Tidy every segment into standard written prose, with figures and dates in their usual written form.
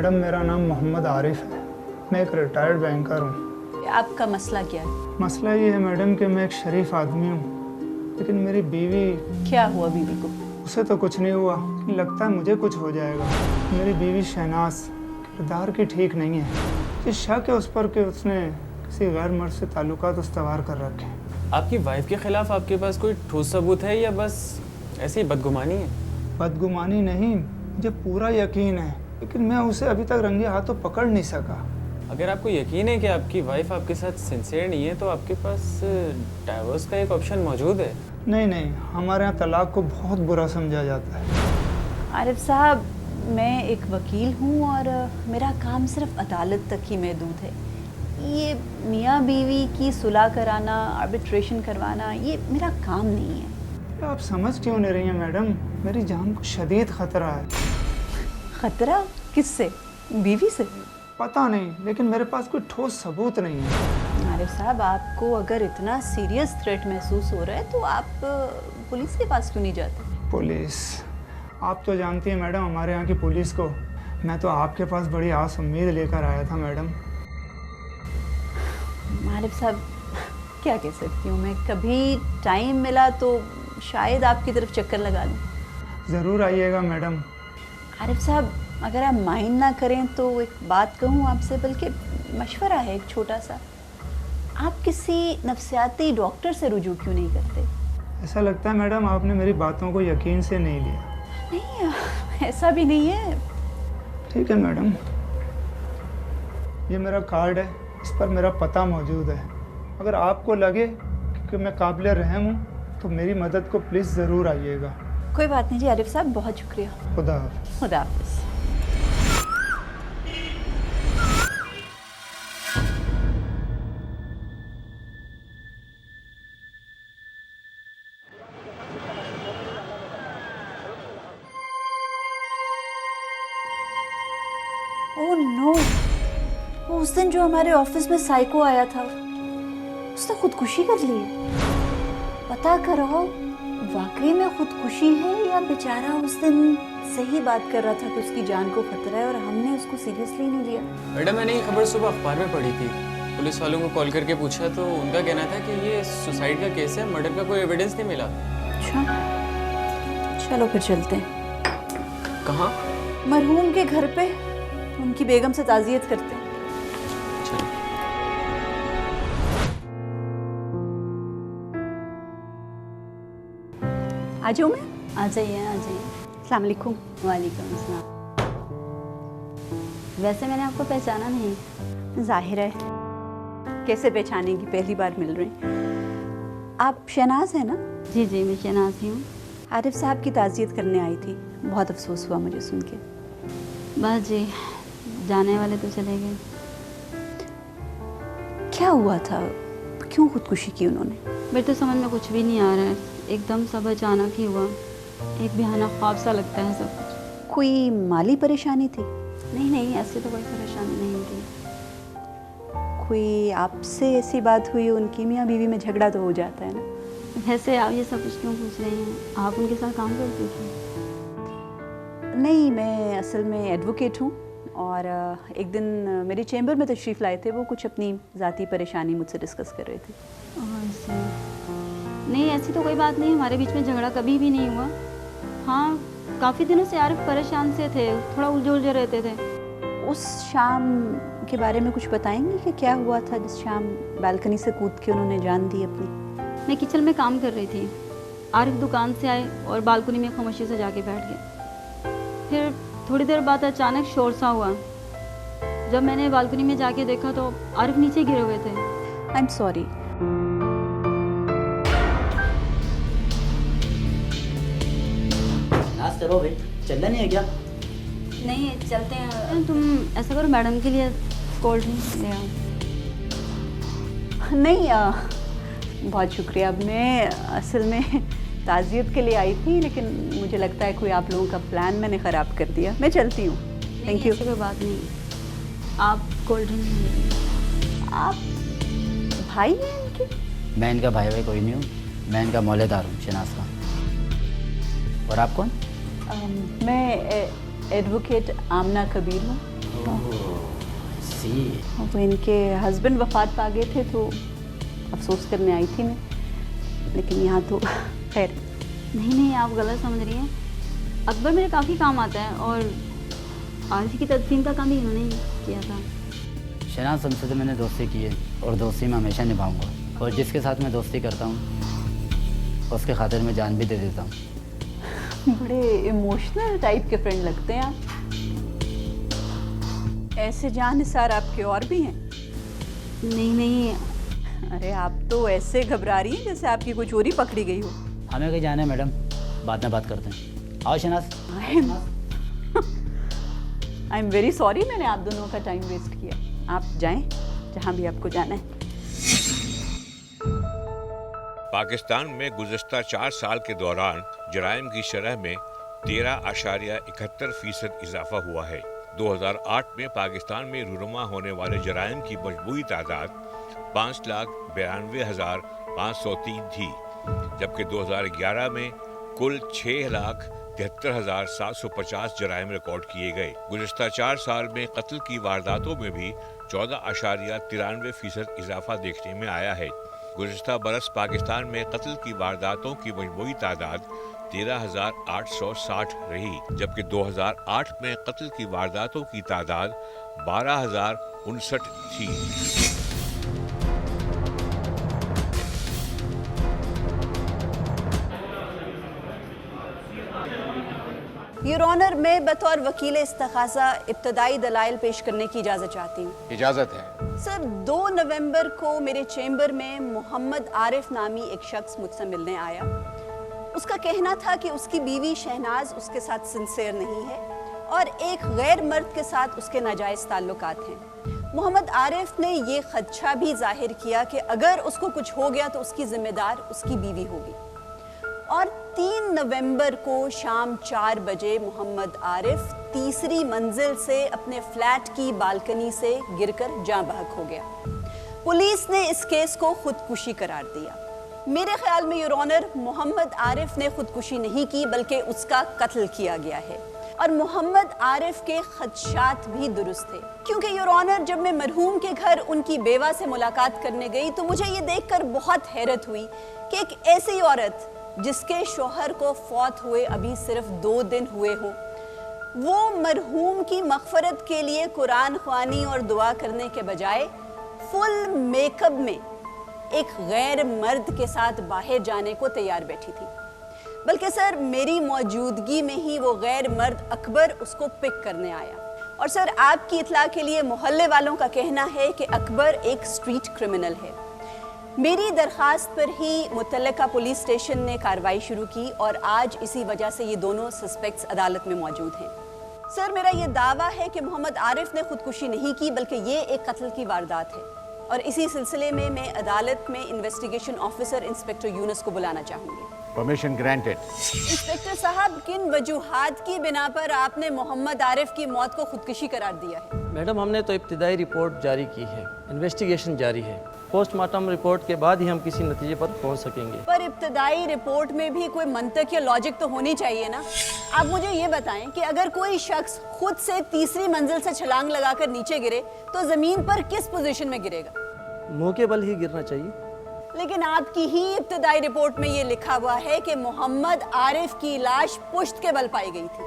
Madam, मेरा नाम मोहम्मद आरिफ है। मैं एक रिटायर्ड बैंकर हूँ। आपका मसला क्या है? मसला ये है मैडम कि मैं एक शरीफ आदमी हूँ, लेकिन मेरी बीवी। क्या हुआ बीवी को? उसे तो कुछ नहीं हुआ, लगता है मुझे कुछ हो जाएगा। मेरी बीवी शहनाज किरदार की ठीक नहीं है। ये शक है उस पर कि उसने किसी गैर मर्द से ताल्लुकात उस्तवार कर रखे हैं। आपकी वाइफ के खिलाफ आपके पास कोई ठोस सबूत है या बस ऐसी ही बदगुमानी है? बदगुमानी नहीं, मुझे पूरा यकीन है, लेकिन मैं उसे अभी तक रंगे हाथों पकड़ नहीं सका। अगर आपको यकीन है कि आपकी वाइफ आपके साथ सिंसियर नहीं है तो आपके पास डाइवोर्स का एक ऑप्शन मौजूद है। नहीं, हमारे यहाँ तलाक को बहुत बुरा समझा जाता है। आरिफ साहब, मैं एक वकील हूँ और मेरा काम सिर्फ अदालत तक ही महदूद है। ये मियाँ बीवी की सुलह कराना, आर्बिट्रेशन करवाना, ये मेरा काम नहीं है। आप समझ क्यों नहीं रही हैं मैडम? मेरी जान को शदीद खतरा है। खतरा? किससे? बीवी से? पता नहीं, लेकिन मेरे पास कोई ठोस सबूत नहीं है। आरिफ साहब, आपको अगर इतना सीरियस थ्रेट महसूस हो रहा है तो आप पुलिस के पास क्यों नहीं जाते? पुलिस? आप तो जानती हैं मैडम हमारे यहाँ की पुलिस को। मैं तो आपके पास बड़ी आस उम्मीद लेकर आया था मैडम। आरिफ साहब, क्या कह सकती हूँ मैं, कभी टाइम मिला तो शायद आपकी तरफ चक्कर लगा लूँ। ज़रूर आइएगा मैडम। आरिफ साहब, अगर आप माइंड ना करें तो एक बात कहूँ आपसे, बल्कि मशवरा है एक छोटा सा। आप किसी नफ्सियाती डॉक्टर से रुजू क्यों नहीं करते? ऐसा लगता है मैडम आपने मेरी बातों को यकीन से नहीं लिया। नहीं, ऐसा भी नहीं है। ठीक है मैडम, ये मेरा कार्ड है, इस पर मेरा पता मौजूद है। अगर आपको लगे कि मैं काबिल रहम हूँ तो मेरी मदद को प्लीज़ ज़रूर आइएगा। कोई बात नहीं जी आरिफ साहब, बहुत शुक्रिया। खुदा हाफ़िज़। खुदा हाफिज़। ओह नो, उस दिन जो हमारे ऑफिस में साइको आया था, उसने खुदकुशी कर ली है। पता करो वाकई में खुदकुशी है या बेचारा उस दिन सही बात कर रहा था कि उसकी जान को खतरा है और हमने उसको सीरियसली नहीं लिया। मैडम, मैंने ये खबर सुबह अखबार में पढ़ी थी। पुलिस वालों को कॉल करके पूछा तो उनका कहना था कि ये सुसाइड का केस है, मर्डर का कोई एविडेंस नहीं मिला। अच्छा, चलो फिर चलते हैं। कहाँ? मरहूम के घर पे उनकी बेगम से ताज़ियत करते हैं। चलो। आ जाऊँ मैं? आ जाइए, आ जाइए। अस्सलाम वालेकुम। वालेकुम अस्सलाम। वैसे मैंने आपको पहचाना नहीं। जाहिर है, कैसे पहचानेंगी, पहली बार मिल रहे हैं। आप शहनाज हैं ना? जी जी, मैं शहनाज ही हूँ। आरिफ साहब की ताज़ियत करने आई थी, बहुत अफसोस हुआ मुझे सुन के। बस जी, जाने वाले तो चले गए। क्या हुआ था, क्यों खुदकुशी की उन्होंने? मेरे तो समझ में कुछ भी नहीं आ रहा है, एकदम सब अचानक ही हुआ। एक बेहाना ख्वाब सा लगता है सब कुछ। कोई माली परेशानी थी? नहीं नहीं, ऐसी तो कोई परेशानी नहीं थी। कोई आपसे ऐसी बात हुई, उनकी मियाँ बीवी में झगड़ा तो हो जाता है ना? वैसे आप ये सब कुछ क्यों पूछ रहे हैं? आप उनके साथ काम करती थी? नहीं, मैं असल में एडवोकेट हूँ और एक दिन मेरे चैम्बर में तशरीफ़ लाए थे। वो कुछ अपनी ज़ाती परेशानी मुझसे डिस्कस कर रहे थे। ऐसे नहीं, ऐसी तो कोई बात नहीं, हमारे बीच में झगड़ा कभी भी नहीं हुआ। हाँ, काफ़ी दिनों से आरिफ परेशान से थे, थोड़ा उलझे रहते थे। उस शाम के बारे में कुछ बताएंगी कि क्या हुआ था जिस शाम बालकनी से कूद के उन्होंने जान दी अपनी? मैं किचन में काम कर रही थी, आरिफ दुकान से आए और बालकनी में खामोशी से जाके बैठ गए। फिर थोड़ी देर बाद अचानक शोर सा हुआ। जब मैंने बालकनी में जाके देखा तो आरिफ नीचे गिरे हुए थे। आई एम सॉरी। चलो भाई, चलना नहीं है क्या? नहीं, चलते हैं। तुम ऐसा करो, मैडम के लिए कोल्ड ड्रिंक ले आओ। नहीं, बहुत शुक्रिया। मैं असल में ताज़ियत के लिए आई थी, लेकिन मुझे लगता है कोई आप लोगों का प्लान मैंने ख़राब कर दिया। मैं चलती हूँ। Thank you. ऐसी कोई बात नहीं, आप कोल्ड ड्रिंक ले। आप भाई हैं इनके? मैं इनका भाई कोई नहीं हूँ, मैं इनका मौलेदार हूँ, शनाज का। और आप कौन? मैं एडवोकेट आमना कबीर हूँ। सी वो इनके हस्बैंड वफात पा गए थे तो अफसोस करने आई थी मैं, लेकिन यहाँ तो खैर। नहीं आप गलत समझ रही हैं। अकबर मेरे काफ़ी काम आता है और आरिफ की तदफीन का काम भी इन्होंने ही किया था। शहनाज हमसे तो मैंने दोस्ती की है और दोस्ती मैं हमेशा निभाऊंगा, और जिसके साथ मैं दोस्ती करता हूँ उसके खातिर मैं जान भी दे देता हूँ। बड़े इमोशनल टाइप के फ्रेंड लगते हैं आप। ऐसे जान निसार आपके और भी हैं? नहीं अरे आप तो ऐसे घबरा रही हैं जैसे आपकी कोई चोरी पकड़ी गई हो। हमें कहीं जाना है मैडम, बाद में बात करते हैं। आओ Shahnaz. I am very sorry मैंने आप दोनों का टाइम वेस्ट किया। आप जाएं जहां भी आपको जाना है। पाकिस्तान में गुज़श्ता 4 साल के दौरान जराइम की शरह में 13.71% इजाफा हुआ है। 2008 में पाकिस्तान में रूनुमा होने वाले जराइम की मजमूई तादाद 5,92,503 थी, जबकि 2011 में कुल 6,73,750 जराइम रिकॉर्ड किए गए। गुज़श्ता 4 साल में कत्ल की वारदातों में भी 14.93% इजाफा देखने में आया है। गुज़श्ता बरस पाकिस्तान में कत्ल की वारदातों की मजमूई तादाद 13,860 रही, जबकि 2008 में कत्ल की वारदातों की तादाद 12,059 थी। योर ऑनर, मैं बतौर वकील इस्तग़ासा इब्तदाई दलाइल पेश करने की इजाज़त चाहती हूँ। इजाज़त है। सर, 2 नवंबर को मेरे चेंबर में मोहम्मद आरिफ नामी एक शख्स मुझसे मिलने आया। उसका कहना था कि उसकी बीवी शहनाज उसके साथ सिंसियर नहीं है और एक गैर मर्द के साथ उसके नाजायज़ ताल्लुकात हैं। मोहम्मद आरिफ ने ये खदशा भी जाहिर किया कि अगर उसको कुछ हो गया तो उसकी जिम्मेदार उसकी बीवी होगी। और 3 नवंबर को शाम 4 बजे मोहम्मद आरिफ तीसरी मंजिल से अपने फ्लैट की बालकनी से गिरकर जाँ बहक हो गया। पुलिस ने इस केस को खुदकुशी करार दिया। मेरे ख्याल में योर ऑनर, मोहम्मद आरिफ ने खुदकुशी नहीं की बल्कि उसका कत्ल किया गया है। और मोहम्मद आरिफ के खदशात भी दुरुस्त थे, क्योंकि योर ऑनर जब मैं मरहूम के घर उनकी बेवा से मुलाकात करने गई तो मुझे ये देखकर बहुत हैरत हुई कि एक ऐसी औरत जिसके शोहर को फौत हुए अभी सिर्फ 2 दिन हुए हो, वो मरहूम की मग़फ़रत के लिए कुरान ख़वानी और दुआ करने के बजाय फुल मेकअप में एक गैर मर्द के साथ बाहर जाने को तैयार बैठी थी। बल्कि सर, मेरी मौजूदगी में ही वो गैर मर्द अकबर उसको पिक करने आया। और सर, आपकी इत्तला के लिए मोहल्ले वालों का कहना है कि अकबर एक स्ट्रीट क्रिमिनल है। मेरी दरख्वास्त पर ही मुतल्लिका पुलिस स्टेशन ने कार्रवाई शुरू की और आज इसी वजह से ये दोनों सस्पेक्ट्स अदालत में मौजूद हैं। सर, मेरा ये दावा है कि मोहम्मद आरिफ ने खुदकुशी नहीं की बल्कि ये एक कत्ल की वारदात है। और इसी सिलसिले में मैं अदालत में इन्वेस्टिगेशन ऑफिसर इंस्पेक्टर यूनुस को बुलाना चाहूँगी। Permission granted. इंस्पेक्टर साहब, किन वजूहात की बिना पर आपने मोहम्मद आरिफ की मौत को खुदकुशी करार दिया है? मैडम, हमने तो इब्तिदाई रिपोर्ट जारी की है, इन्वेस्टिगेशन जारी है। पोस्टमार्टम रिपोर्ट के बाद ही हम किसी नतीजे पर पहुंच सकेंगे। पर इब्तिदाई रिपोर्ट में भी कोई मंतक या लॉजिक तो होनी चाहिए ना। आप मुझे ये बताएं कि अगर कोई शख्स खुद से तीसरी मंजिल से छलांग लगाकर नीचे गिरे तो जमीन पर किस पोजीशन में गिरेगा? मुंह के बल ही गिरना चाहिए। लेकिन आपकी ही इब्तिदाई रिपोर्ट में ये लिखा हुआ है कि मोहम्मद आरिफ की लाश पुश्त के बल पाई गई थी।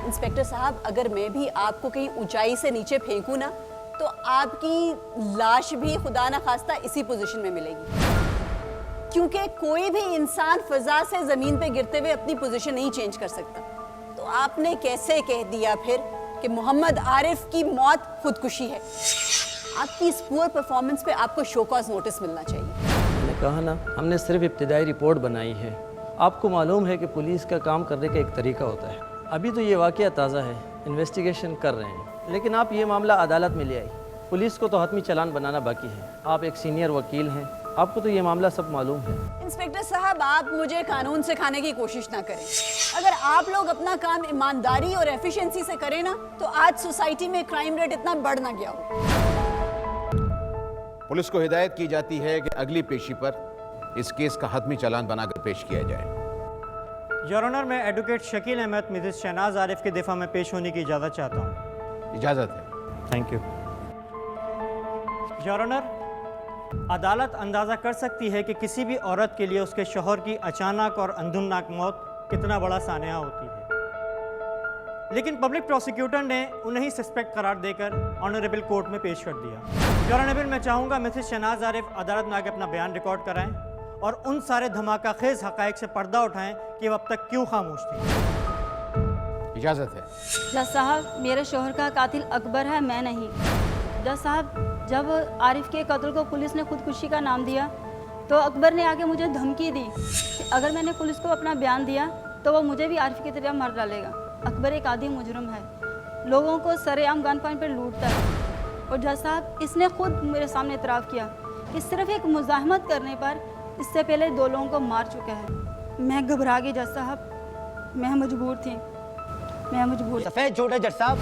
इंस्पेक्टर साहब, अगर मैं भी आपको कहीं ऊंचाई से नीचे फेंकूं ना तो आपकी लाश भी खुदा ना खास्ता इसी पोजीशन में मिलेगी, क्योंकि कोई भी इंसान फिजा से जमीन पे गिरते हुए अपनी पोजीशन नहीं चेंज कर सकता। तो आपने कैसे कह दिया फिर कि मोहम्मद आरिफ की मौत खुदकुशी है? आपकी इस पुअर परफॉर्मेंस पे आपको शो कॉज नोटिस मिलना चाहिए। मैंने कहा ना, हमने सिर्फ इब्तिदाई रिपोर्ट बनाई है। आपको मालूम है कि पुलिस का काम करने का एक तरीका होता है। अभी तो ये वाक़या ताज़ा है, इन्वेस्टिगेशन कर रहे हैं, लेकिन आप ये मामला अदालत में ले आई। पुलिस को तो हतमी चालान बनाना बाकी है। आप एक सीनियर वकील हैं, आपको तो ये मामला सब मालूम है। इंस्पेक्टर साहब, आप मुझे कानून सिखाने की कोशिश ना करें। अगर आप लोग अपना काम ईमानदारी और एफिशिएंसी से करें ना तो आज सोसाइटी में क्राइम रेट इतना बढ़ ना गया हो। पुलिस को हिदायत की जाती है कि अगली पेशी पर इस केस का हतमी चालान बनाकर पेश किया जाए। योर ऑनर, मैं एडवोकेट शकील अहमद मिसेस शहनाज आरिफ के दिफा में पेश होने की इजाज़त चाहता हूँ। इजाज़त है। Thank you. योर ऑनर, अदालत अंदाज़ा कर सकती है कि किसी भी औरत के लिए उसके शौहर की अचानक और अंधुनाक मौत कितना बड़ा सान्या होती है, लेकिन पब्लिक प्रोसिक्यूटर ने उन्हें ही सस्पेक्ट करार देकर ऑनरेबल कोर्ट में पेश कर दिया। योर ऑनर, मैं चाहूँगा मिसेस शहनाज आरिफ अदालत में आके अपना बयान रिकॉर्ड कराएं और उन सारे धमाका खेज हक़ाइक़ से पर्दा उठाएं कि वो अब तक क्यों खामोश थी। इजाज़त है। जज साहब, मेरे शोहर का कातिल अकबर है, मैं नहीं। जज साहब, जब आरिफ के कत्ल को पुलिस ने खुदकुशी का नाम दिया तो अकबर ने आके मुझे धमकी दी कि अगर मैंने पुलिस को अपना बयान दिया तो वो मुझे भी आरिफ की तरह मार डालेगा। अकबर एक आदी मुजरम है, लोगों को सरेआम गन पॉइंट पर लूटता है। और जज साहब, इसने खुद मेरे सामने इतराफ़ किया कि सिर्फ एक मुज़ाहमत करने पर इससे पहले 2 लोगों को मार चुका है। मैं घबरा गई जज साहब, मैं मजबूर थी, मैं मजबूर। सफ़ेद झूठ है जज साहब,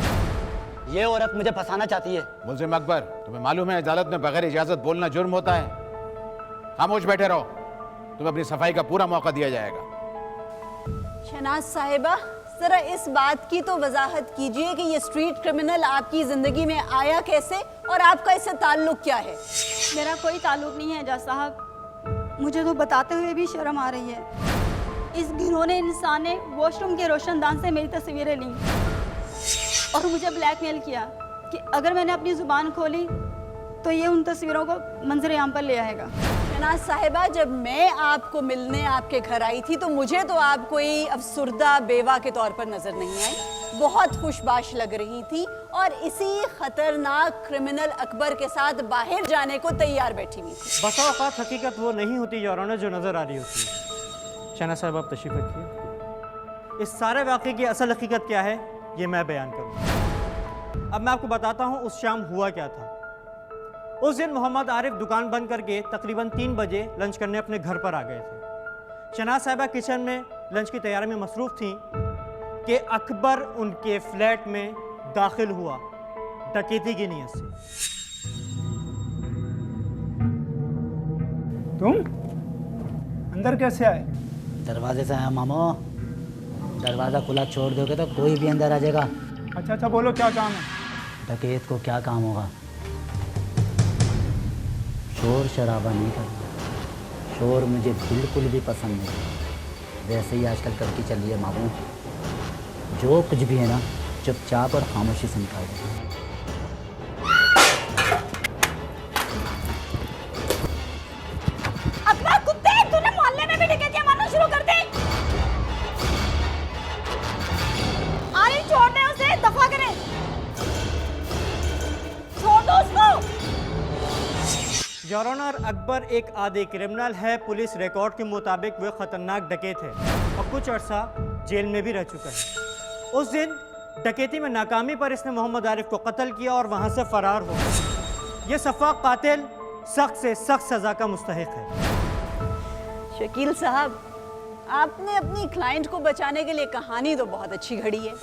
ये औरत मुझे फंसाना चाहती है। मुल्जिम अकबर, तुम्हें मालूम है अदालत में बगैर इजाज़त बोलना जुर्म होता है। खामोश बैठे रहो, तुम्हें अपनी सफाई का पूरा मौका दिया जाएगा। शहनाज साहिबा, जरा इस बात की तो वजाहत कीजिए कि ये स्ट्रीट क्रिमिनल आपकी ज़िंदगी में आया कैसे और आपका इससे ताल्लुक़ क्या है? मेरा कोई ताल्लुक़ नहीं है जज साहब, मुझे तो बताते हुए भी शर्म आ रही है। इस घिनौने इंसान ने वॉशरूम के रोशनदान से मेरी तस्वीरें लीं और मुझे ब्लैकमेल किया कि अगर मैंने अपनी ज़ुबान खोली तो ये उन तस्वीरों को मंजर-ए-आम पर ले आएगा। शहनाज साहिबा, जब मैं आपको मिलने आपके घर आई थी तो मुझे तो आप कोई अफसुर्दा बेवा के तौर पर नजर नहीं आई, बहुत खुशबाश लग रही थी और इसी खतरनाक क्रिमिनल अकबर के साथ बाहर जाने को तैयार बैठी हुई थी। बसा औक़ात हकीकत वो नहीं होती योर ऑनर जो नज़र आ रही होती है। शहनाज साहब, आप तशरीफ़ रखिए। इस सारे वाक़े की असल हकीकत क्या है ये मैं बयान करूँगा। अब मैं आपको बताता हूँ उस शाम हुआ क्या था। उस दिन मोहम्मद आरिफ दुकान बंद करके तकरीबन 3 बजे लंच करने अपने घर पर आ गए थे। शहनाज साहिबा किचन में लंच की तैयारी में मसरूफ़ थीं कि अकबर उनके फ्लैट में दाखिल हुआ डकैती की नीयत से। तुम अंदर कैसे आए? दरवाजे से आया मामो, दरवाज़ा खुला छोड़ दोगे तो कोई भी अंदर आ जाएगा। अच्छा अच्छा, बोलो क्या काम है? डकैत को क्या काम होगा, शोर शराबा नहीं करना। शोर मुझे बिल्कुल भी पसंद नहीं। वैसे ही आजकल करके चलिए मामू, जो कुछ भी है ना चुपचाप और खामोशी से निकाल दो। अकबर कुत्ते, तूने मोहल्ले में भी डकैतियां मारना शुरू कर दी। अरे छोड़ दे उसे, दफा करें, छोड़ दो उसको। योर ऑनर, अकबर एक आदि क्रिमिनल है। पुलिस रिकॉर्ड के मुताबिक वह खतरनाक डकैत है और कुछ अरसा जेल में भी रह चुका है। उस दिन डकैती में नाकामी पर इसने मोहम्मद आरिफ को कत्ल किया और वहां से फरार हो गया। यह सफ़ाक कातिल सख्त से सख्त सज़ा का मुस्तहिक है। शकील साहब, आपने अपनी क्लाइंट को बचाने के लिए कहानी तो बहुत अच्छी घड़ी है,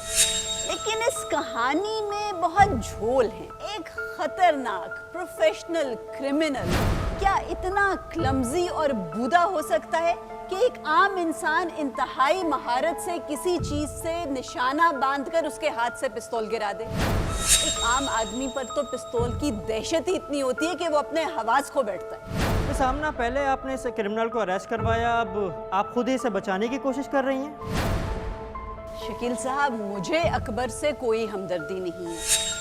लेकिन इस कहानी में बहुत झोल है। एक खतरनाक प्रोफेशनल क्रिमिनल क्या इतना क्लमजी और बूदा हो सकता है कि एक आम इंसान इंतहाई महारत से किसी चीज से निशाना बांधकर उसके हाथ से पिस्तौल गिरा दे? एक आम आदमी पर तो पिस्तौल की दहशत ही इतनी होती है कि वो अपने हवास खो बैठता है। तो सामना, पहले आपने इस क्रिमिनल को अरेस्ट करवाया, अब आप खुद ही इसे बचाने की कोशिश कर रही हैं। शकील साहब, मुझे अकबर से कोई हमदर्दी नहीं है।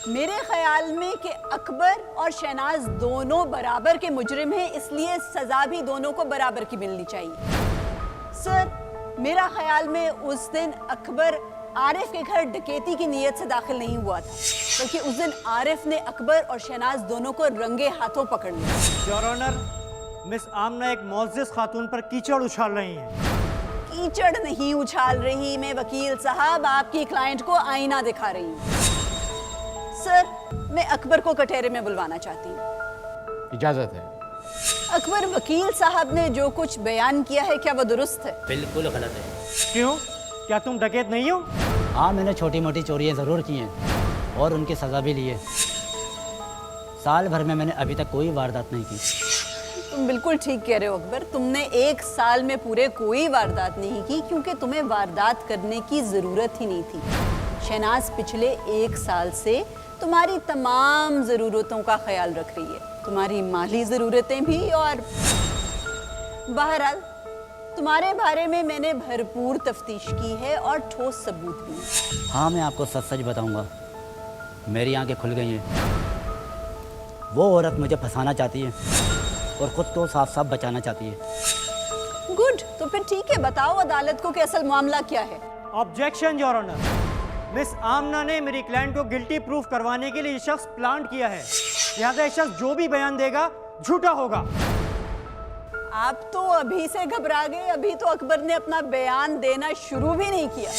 मेरे ख्याल में कि अकबर और शहनाज दोनों बराबर के मुजरिम हैं, इसलिए सज़ा भी दोनों को बराबर की मिलनी चाहिए। सर, मेरा ख्याल में उस दिन अकबर आरिफ के घर डकैती की नीयत से दाखिल नहीं हुआ था, बल्कि उस दिन आरिफ ने अकबर और शहनाज दोनों को रंगे हाथों पकड़ लिया। योर ऑनर, मिस आमना एक मुअज़्ज़िज़ खातून पर कीचड़ उछाल रही हैं। कीचड़ नहीं उछाल रही मैं वकील साहब, आपकी क्लाइंट को आईना दिखा रही हूँ। सर, मैं अकबर को कटहरे में बुलवाना चाहती हूँ। इजाज़त है। अकबर, वकील साहब ने जो कुछ बयान किया है क्या वो दुरुस्त है? बिल्कुल गलत है। क्यों? क्या तुम डकैत नहीं हो? हाँ, मैंने छोटी मोटी चोरियाँ ज़रूर की हैं और उनकी सज़ा भी ली है। साल भर में मैंने अभी तक कोई वारदात नहीं की। तुम बिल्कुल ठीक कह रहे हो अकबर, तुमने 1 साल में पूरे कोई वारदात नहीं की क्योंकि तुम्हें वारदात करने की ज़रूरत ही नहीं थी। शहनाज पिछले 1 साल से तुम्हारी तमाम ज़रूरतों का ख्याल रख रही है, तुम्हारी माली ज़रूरतें भी, और बहरहाल तुम्हारे बारे में मैंने भरपूर तफ्तीश की है और ठोस सबूत भी हैं। हाँ, मैं आपको सच सच बताऊंगा, मेरी आंखें खुल गई हैं। वो औरत मुझे फंसाना चाहती है और ख़ुद को साफ साफ बचाना चाहती है। गुड, तो फिर ठीक है, बताओ अदालत को कि असल मामला क्या है। Objection your honour. Miss Amna ने मेरी क्लाइंट को गिल्टी प्रूफ करवाने के लिए ये शख्स प्लांट किया है, लिहाजा ये शख्स जो भी बयान देगा झूठा होगा। आप तो अभी से घबरा गए, अभी तो अकबर ने अपना बयान देना शुरू भी नहीं किया।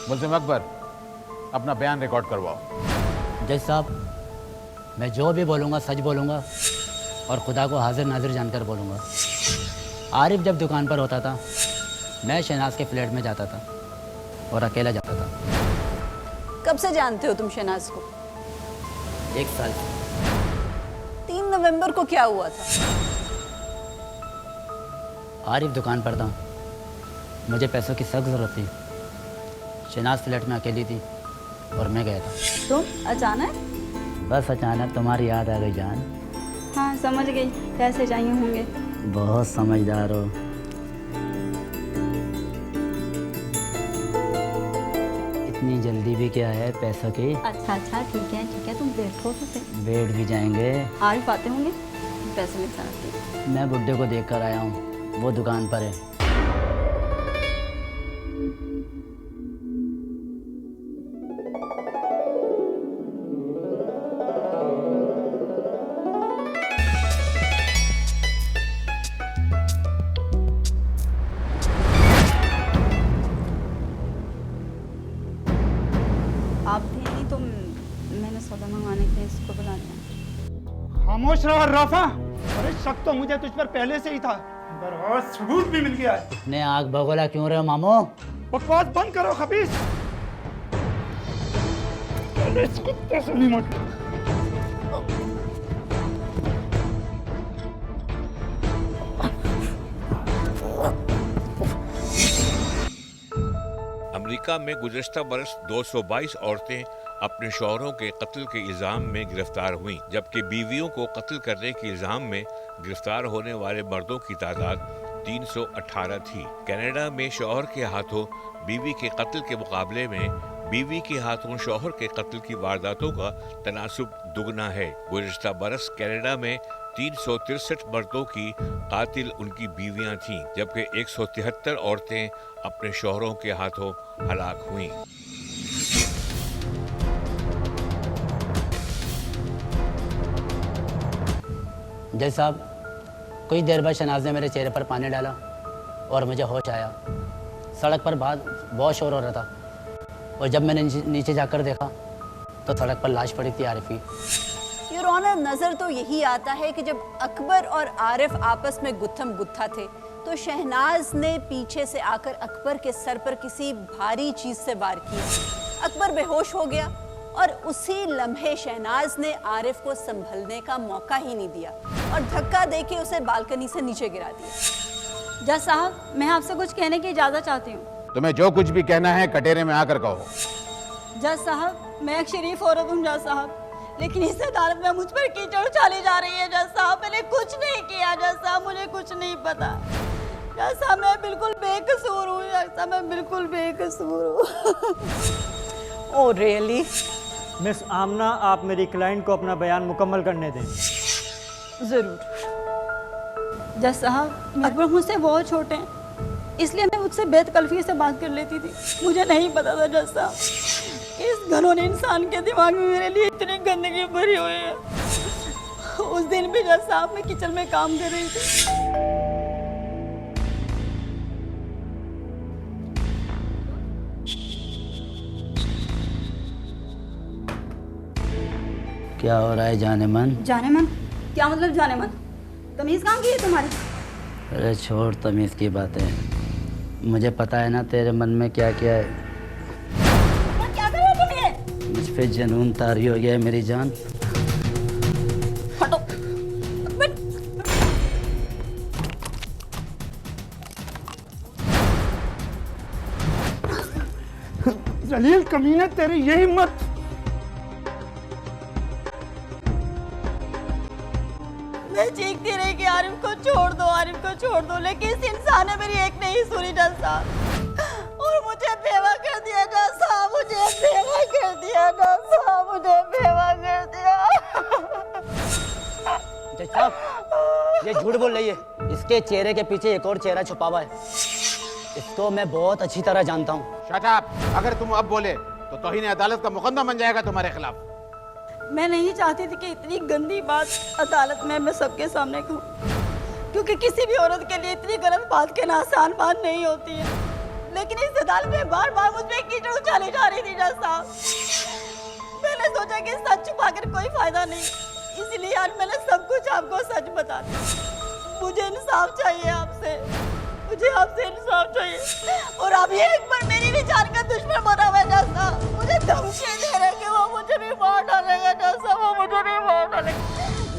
मुल्ज़िम अकबर, अपना बयान रिकॉर्ड करवाओ। जज साहब, मैं जो भी बोलूँगा सच बोलूँगा और खुदा को हाजिर नाजिर जानकर बोलूँगा। आरिफ जब दुकान पर होता था, मैं शहनाज के फ्लैट में जाता था और अकेला जाता था। कब से जानते हो तुम शहनाज को? 1 साल। 3 नवंबर को क्या हुआ था? आरिफ दुकान पर था, मुझे पैसों की सख्त ज़रूरत थी। शहनाज फ्लैट में अकेली थी और मैं गया था। तुम अचानक? बस अचानक तुम्हारी याद आ गई जान। हाँ, समझ गई, पैसे चाहिए होंगे। बहुत समझदार हो। इतनी जल्दी भी क्या है पैसों की? अच्छा अच्छा, ठीक है, तुम बैठो तो सही। बैठ भी जाएंगे। आरिफ आते होंगे, पैसे लेकर आते हैं। मैं बुड्ढे को देख कर आया हूँ, वो दुकान पर है। आप थे नहीं तो मैंने सौदा मंगवाने के लिए इसको बुला लिया। खामोश रहो राफा। अरे शक तो मुझे तुझ पर पहले से ही था, और सबूत भी मिल गया है। इतने आग भगोला क्यों रहे हो मामू? बकवास बंद करो खबीस। पहले इस कुत्ते से नहीं मुट। अमेरिका में गुज़श्ता बरस 222 औरतें अपने शौहरों के कत्ल के इल्ज़ाम में गिरफ्तार हुईं, जबकि बीवियों को कत्ल करने के इल्ज़ाम में गिरफ्तार होने वाले मर्दों की तादाद 318 थी। कनाडा में शौहर के हाथों बीवी के कत्ल के मुकाबले में बीवी के हाथों शौहर के कत्ल की वारदातों का तनासुब दुगना है। गुज़श्ता बरस कनाडा में 363 मर्दों की कातिल उनकी बीवियां थीं, जबकि 173 औरतें अपने शौहरों के हाथों हलाक हुईं। जज साहब, कुछ देर बाद शहनाज ने मेरे चेहरे पर पानी डाला और मुझे होश आया। सड़क पर बहुत शोर हो रहा था और जब मैंने नीचे जाकर देखा तो सड़क पर लाश पड़ी थी आरिफ की। योर ऑनर, नज़र तो यही आता है कि जब अकबर और आरिफ आपस में गुत्थम गुत्था थे तो शहनाज ने पीछे से आकर अकबर के सर पर किसी भारी चीज से वार किया। अकबर बेहोश हो गया और उसी लम्हे शहनाज ने आरिफ को संभलने का मौका ही नहीं दिया और धक्का देके उसे बालकनी से नीचे गिरा दिया। जज साहब, मैं आपसे कुछ कहने की इजाज़त चाहती हूँ। तुम्हें जो कुछ भी कहना है कटेरे में आकर कहो। जज साहब, मैं एक शरीफ औरत हूँ जज साहब, लेकिन इस अदालत में मुझ पर कीचड़ उछाली जा रही है जज साहब। मैंने कुछ नहीं किया जज साहब, मुझे कुछ नहीं पता जज साहब। मैं बिल्कुल बेकसूर हूँ जज साहब, मैं बिल्कुल बेकसूर हूँ। Oh really? मिस आमना, आप मेरी क्लाइंट को अपना बयान मुकम्मल करने दें। जरूर। जज साहब, अकबर मुझसे बहुत छोटे हैं, इसलिए मैं मुझसे बेतकल्फी से बात कर लेती थी। मुझे नहीं पता था जज साहब, इस घनौने इंसान के दिमाग में मेरे लिए इतनी गंदगी भरी हुई है। उस दिन भी जज साहब मैं किचन में काम कर रही थी। क्या हो रहा है जाने मन? जाने मन? क्या मतलब जाने मन? तमीज़ कहाँ की है तुम्हारी? अरे छोड़ तमीज़ की बातें, मुझे पता है ना तेरे मन में क्या क्या है। क्या कर रहे हो तुम ये? मुझ पे जुनून तारी हो गया है मेरी जान। हटो। जलील कमीने, तेरी ये हिम्मत। मैं चीखती रही कि आरिफ को छोड़ दो, आरिफ को छोड़ दो, लेकिन इस इंसान ने मेरी एक नहीं सुनी जज साहब, और मुझे बेवा कर दिया जज साहब, मुझे बेवा कर दिया जज साहब, मुझे बेवा कर दिया। जज साहब, ये झूठ बोल रही है। इसके चेहरे के पीछे एक और चेहरा छुपा हुआ है। इसको मैं बहुत अच्छी तरह जानता हूँ। Shut up! अगर तुम अब बोले तो तौहीन अदालत का मुकदमा बन जाएगा तुम्हारे खिलाफ। मैं नहीं चाहती थी कि इतनी गंदी बात अदालत में मैं सबके सामने कहूँ, क्योंकि किसी भी औरत के लिए इतनी गलत बात कहना आसान बात नहीं होती है, लेकिन इस अदालत में बार बार मुझ पे कीचड़ उछाली जा रही थी जज साहब। मैंने सोचा कि सच छुपाकर कोई फायदा नहीं, इसलिए आज मैंने सब कुछ आपको सच बता दिया। मुझे इंसाफ चाहिए आपसे, मुझे आपसे इंसाफ चाहिए। और अब ये एक बार मेरी भी जान का दुश्मन बना हुआ है जज साहब, मुझे धमकी दे रहे कि वो मुझे भी मार डालेगा जज साहब, वो मुझे भी मार डालेगा।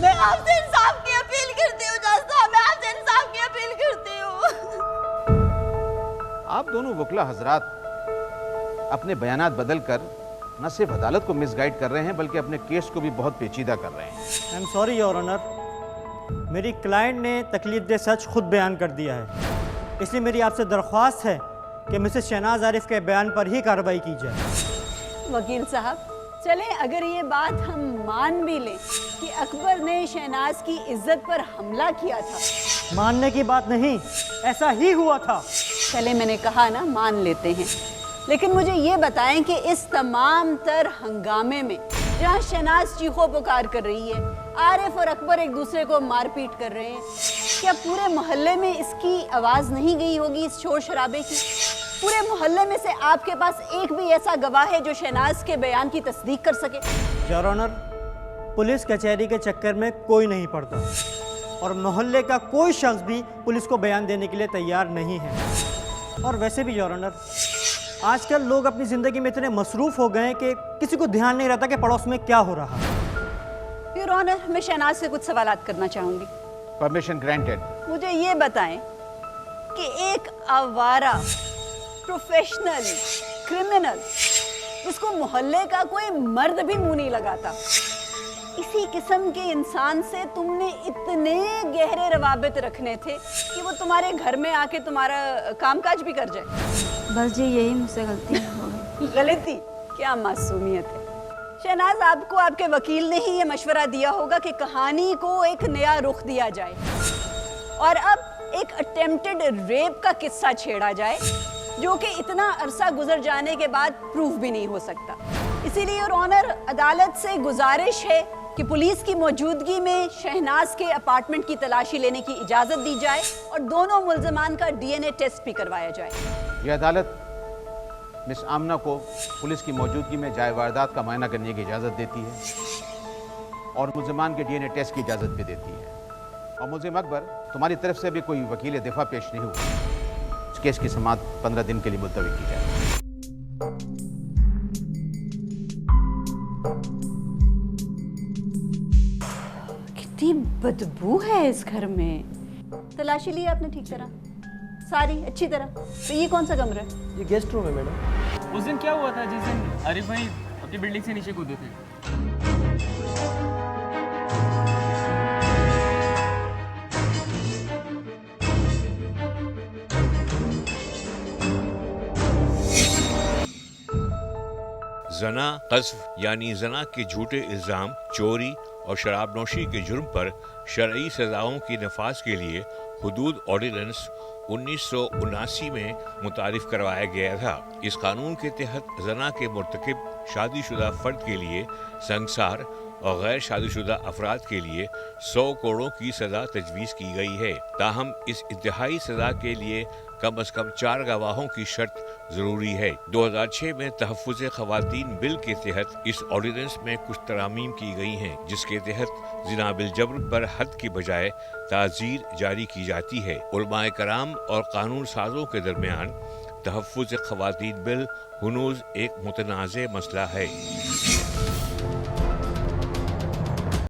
मैं आपसे इंसाफ की अपील करती हूँ जज साहब, मैं आपसे इंसाफ की अपील करती हूँ। आप दोनों वकला हजरात अपने बयानात बदल कर न सिर्फ अदालत को मिसगाइड कर रहे हैं, बल्कि अपने केस को भी बहुत पेचीदा कर रहे हैं। I am sorry your honour, मेरी क्लाइंट ने तकलीफ सच खुद बयान कर दिया है, इसलिए मेरी आपसे दरख्वास्त है कि मिसेस शहनाज आरिफ के बयान पर ही कार्रवाई की जाए। वकील साहब, चलें अगर ये बात हम मान भी लें कि अकबर ने शहनाज की इज्जत पर हमला किया था। मानने की बात नहीं, ऐसा ही हुआ था। चले, मैंने कहा ना मान लेते हैं, लेकिन मुझे ये बताएं कि इस तमाम तर हंगामे में जहाँ शहनाज चीखों पुकार कर रही है, आरिफ और अकबर एक दूसरे को मारपीट कर रहे हैं, क्या पूरे मोहल्ले में इसकी आवाज़ नहीं गई होगी, इस शोर शराबे की? पूरे मोहल्ले में से आपके पास एक भी ऐसा गवाह है जो शहनाज के बयान की तस्दीक कर सके? योर ऑनर, पुलिस कचहरी के चक्कर में कोई नहीं पड़ता, और मोहल्ले का कोई शख्स भी पुलिस को बयान देने के लिए तैयार नहीं है। और वैसे भी योर ऑनर, आजकल लोग अपनी ज़िंदगी में इतने मसरूफ़ हो गए हैं कि किसी को ध्यान नहीं रहता कि पड़ोस में क्या हो रहा है। योर ऑनर, मैं शहनाज से कुछ सवालात करना चाहूँगी। Permission granted. मुझे ये बताएं कि एक आवारा प्रोफेशनल क्रिमिनल जिसको मोहल्ले का कोई मर्द भी मुंह नहीं लगाता, इसी किस्म के इंसान से तुमने इतने गहरे रवाबित रखने थे कि वो तुम्हारे घर में आके तुम्हारा कामकाज भी कर जाए? बस जी यही मुझसे गलती हो गई। गलती? क्या मासूमियत है। शहनाज, आपको आपके वकील ने ही ये मशवरा दिया होगा कि कहानी को एक नया रुख दिया जाए और अब एक अटेम्प्टेड रेप का किस्सा छेड़ा जाए, जो कि इतना अरसा गुजर जाने के बाद प्रूफ भी नहीं हो सकता। इसीलिए योर ऑनर, अदालत से गुजारिश है कि पुलिस की मौजूदगी में शहनाज के अपार्टमेंट की तलाशी लेने की इजाज़त दी जाए और दोनों मुल्ज़मान का डीएनए टेस्ट भी करवाया जाए। यह अदालत मिस आमना को पुलिस की मौजूदगी में जाए वारदात का मायना करने की इजाज़त देती है और मुल्ज़मान के डीएनए टेस्ट की इजाज़त भी देती है। और मुल्ज़िम अकबर, तुम्हारी तरफ से भी कोई वकील दिफा पेश नहीं हुआ। इस केस की समाअत 15 दिन के लिए मुलतवी की जाए। कितनी बदबू है इस घर में। तलाशी ली आपने ठीक तरह, सारी अच्छी तरह? तो ये कौन सा कमरा है? ये गेस्ट रूम है मैडम। उस दिन क्या हुआ था जिस दिन आरिफ भाई अपनी बिल्डिंग से नीचे कूदे थे? जना क़ज़्फ़ यानी जना के झूठे इल्ज़ाम, चोरी और शराबनोशी के जुर्म पर शरई सज़ाओं की नफाज के लिए हुदूद ऑर्डिनेंस 1979 में मुतारिफ करवाया गया था। इस कानून के तहत जना के मुर्तकिब शादीशुदा फ़र्द के लिए संसार और गैर शादीशुदा अफराद के लिए 100 करोड़ की सज़ा तजवीज़ की गई है। ताहम इस इंतहाई सज़ा के लिए कम अज़ कम 4 गवाहों की शर्त ज़रूरी है। 2006 में तहफ़्फ़ुज़ ख़वातीन बिल के तहत इस ऑर्डिनेंस में कुछ तरामीम की गई हैं, जिसके तहत ज़िना बिल जब्र पर हद की बजाय ताज़ीर जारी की जाती है। उलमाए कराम और कानून साजों के दरमियान तहफ़्फ़ुज़ ख़वातीन बिल हुनूज़ एक मुतनाज़े मसला है।